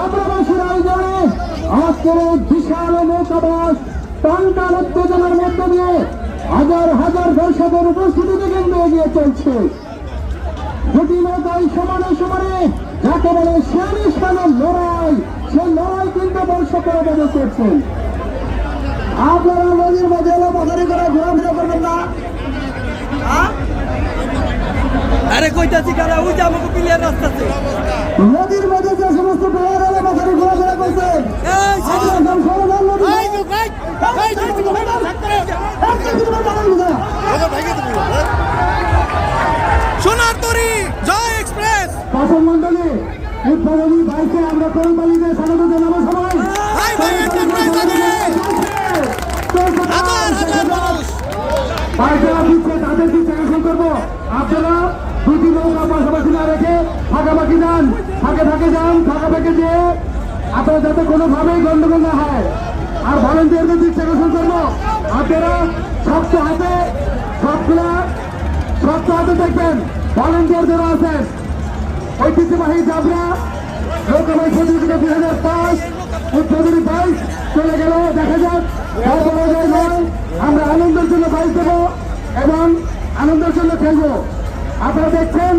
যাত্রাবাসীর আয়োজনে আজকের এই বিশাল নৌকাবাস টানটান উত্তেজনার মধ্য দিয়ে হাজার হাজার দর্শকের উপস্থিতিতে কিন্তু এগিয়ে চলছে। দুটি নৌকায় সমানে সমানে যাকে বলে শেয়ানিস্তানের লড়াই, সেই লড়াই কিন্তু দর্শকের উপভোগ করছেন। আপনারা নদীর মাঝে এলো বাজারি করে ঘোরাফেরা করবেন না। আরে কইতাছি কারা ওই যে আমাকে ক্লিয়ার রাস্তা আছে। নদীর মাঝে যে সমস্ত প্লেয়ার এলো বাজারি ঘোরাফেরা করছেন, সোনার তরী জয় এক্সপ্রেস শাসন মন্ডলী উদ্বোধনী বাইকে আমরা করমবালিতে স্বাগত জানাবো সবাই। যারা দিচ্ছে তাদেরকে চেষ্টা করবো, আপনারা দুটি নৌকা পাশাপাশি না রেখে ফাঁকাফাঁকি যান, ফাঁকে ফাঁকে যান, ফাঁকা ফাঁকে যেয়ে আপনারা যাতে কোনোভাবেই গন্ডগোল না হয়। আর ভলেন্টিয়ারদের দিক থেকে করবো, আপনারা শক্ত হাতে সবগুলা শক্ত হাতে দেখবেন। ভলেন্টিয়ার যারা আছেন ঐতিহ্যবাহী যাবরা নৌকাবাই প্রতিযোগিতা 2005 উদ্বোধনী বাইক চলে গেল। দেখা যাক আমরা আনন্দের জন্য বাইক দেবো এবং আনন্দের জন্য খেলবো। আপনারা দেখছেন